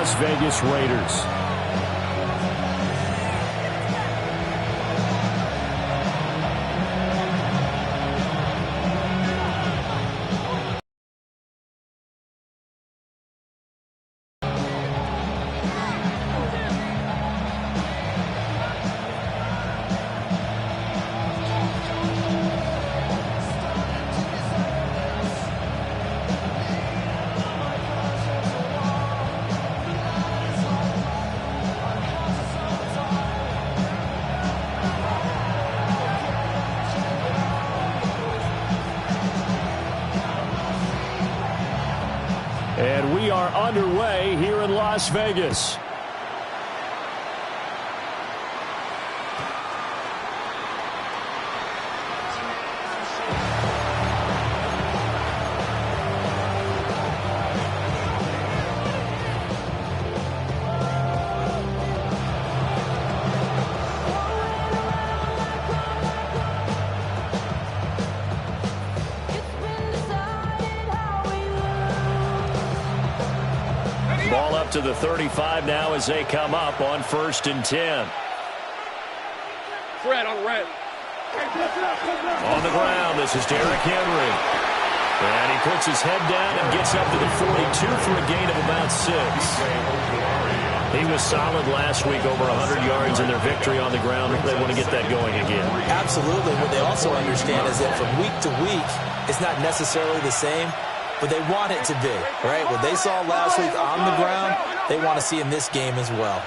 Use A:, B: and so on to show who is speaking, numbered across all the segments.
A: Las Vegas Raiders. And we are underway here in Las Vegas. Ball up to the 35 now as they come up on 1st and 10.
B: Fred on red.
A: On the ground, this is Derrick Henry. And he puts his head down and gets up to the 42 for a gain of about 6. He was solid last week, over 100 yards in their victory on the ground. They want to get that going again.
C: Absolutely. What they also understand is that from week to week, it's not necessarily the same, but they want it to be, right? What they saw last week on the ground, they want to see in this game as well.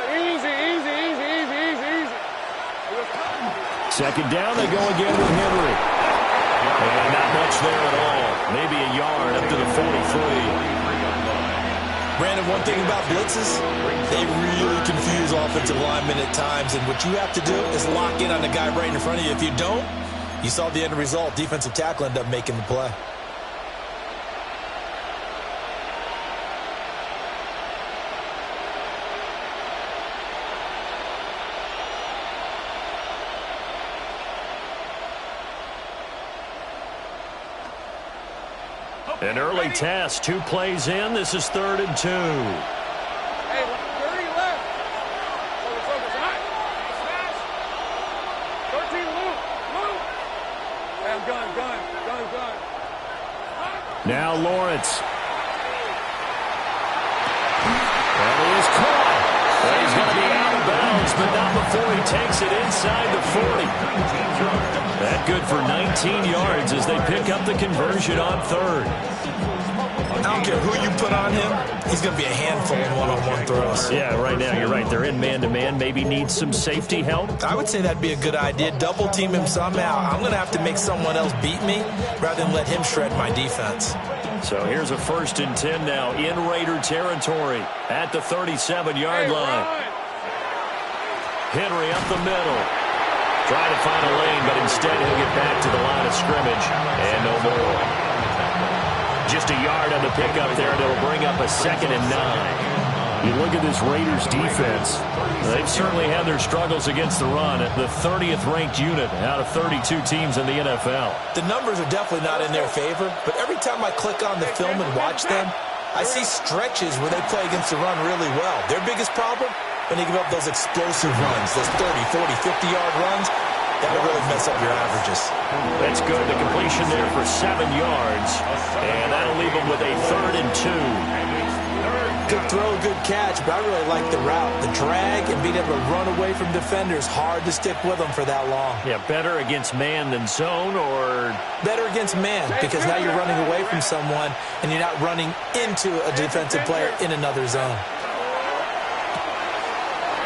B: Easy, easy, easy, easy, easy, easy.
A: 2nd down, they go again with Henry. And not much there at all. Maybe a yard up to the 43.
C: Brandon, one thing about blitzes, they really confuse offensive linemen at times, and what you have to do is lock in on the guy right in front of you. If you don't, you saw the end result. Defensive tackle ended up making the play.
A: An early test, 2 plays in. This is 3rd and 2.
B: Hey, 30 left. Focus, hot. Smash. 13, loop. Hey, I'm gun.
A: Now Lawrence. And he is caught. Well, he's going to be out of bounds, but not before he takes it inside the 40. That good for 19 yards as they pick up the conversion on 3rd.
C: I don't care who you put on him, he's going to be a handful in one-on-one throws.
A: Yeah, right now you're right. They're in man-to-man. Maybe needs some safety help.
C: I would say that'd be a good idea. Double team him somehow. I'm going to have to make someone else beat me rather than let him shred my defense.
A: So here's a 1st and 10 now in Raider territory at the 37-yard line. Henry up the middle. Trying to find a lane, but instead he'll get back to the line of scrimmage. And no more. Just a yard on the pickup there, and it'll bring up a 2nd and 9. You look at this Raiders defense. They've certainly had their struggles against the run. The 30th ranked unit out of 32 teams in the NFL.
C: The numbers are definitely not in their favor, but every time I click on the film and watch them, I see stretches where they play against the run really well. Their biggest problem? When they give up those explosive runs, those 30, 40, 50-yard runs, that'll really mess up your averages.
A: That's good. The completion there for 7 yards, and that'll leave them with a 3rd and 2.
C: Good throw, good catch, but I really like the route. The drag and being able to run away from defenders, hard to stick with them for that long.
A: Yeah, better against man than zone, or?
C: Better against man, because now you're running away from someone, and you're not running into a defensive player in another zone.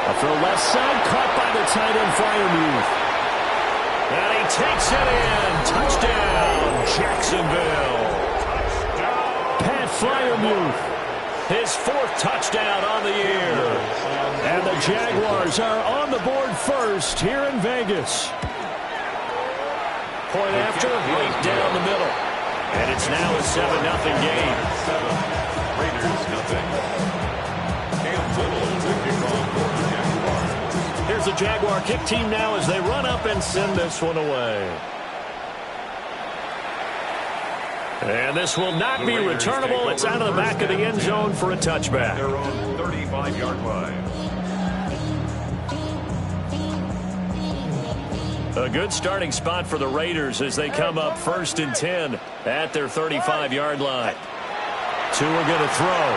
A: A throw left side, caught by the tight end Freiermuth. And he takes it in. Touchdown, Jacksonville. Pat Freiermuth, his 4th touchdown on the year. And the Jaguars are on the board first here in Vegas. Point after, right down the middle. And it's now a 7-0 game.
D: Raiders nothing.
A: Here's the Jaguar kick team now as they run up and send this one away. And this will not be returnable. It's out of the back of the end zone for a touchback.
D: Their own 35-yard line.
A: A good starting spot for the Raiders as they come up 1st and 10 at their 35-yard line. Tua going to throw.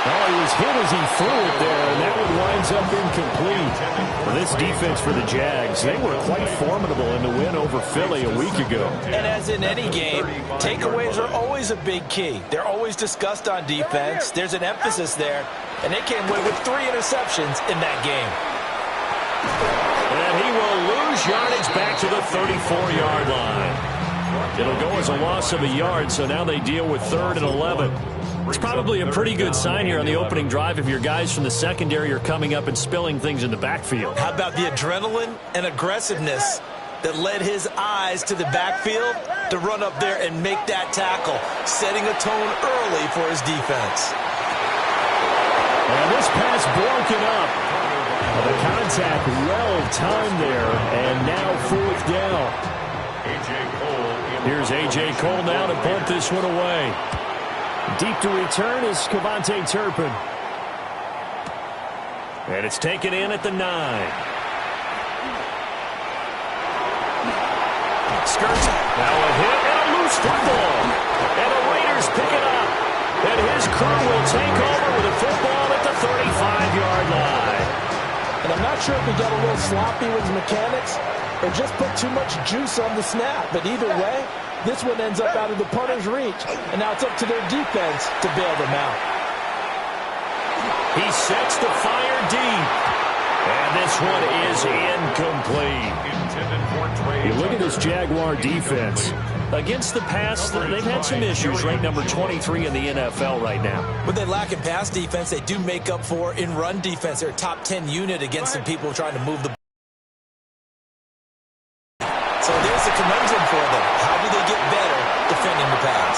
E: Oh, he was hit as he threw it there, and that one winds up incomplete. Well, this defense for the Jags, they were quite formidable in the win over Philly a week ago.
C: And as in any game, takeaways are always a big key. They're always discussed on defense. There's an emphasis there, and they came away with 3 interceptions in that game.
A: And he will lose yardage back to the 34-yard line. It'll go as a loss of a yard, so now they deal with 3rd and 11. It's probably a pretty good sign here on the opening drive if your guys from the secondary are coming up and spilling things in the backfield.
C: How about the adrenaline and aggressiveness that led his eyes to the backfield to run up there and make that tackle, setting a tone early for his defense.
E: And this pass broken up. The contact well-timed there, and now 4th down.
A: Here's A.J. Cole now to punt this one away.
E: Deep to return is KaVontae Turpin.
A: And it's taken in at the 9.
C: Skirts.
A: Now a hit and a loose football. And the Raiders pick it up. And his crew will take over with a football at the 35-yard line.
F: And I'm not sure if he got a little sloppy with his mechanics or just put too much juice on the snap. But either way, this one ends up out of the punter's reach. And now it's up to their defense to bail them out.
A: He sets the fire deep. And this one is incomplete.
E: You look at this Jaguar defense.
A: Against the pass, they've had some issues. Ranked number 23 in the NFL right now.
C: When they lack in pass defense, they do make up for in run defense. They're a top 10 unit against some people trying to move the ball. So there's a conundrum for them. How do they get better defending the pass?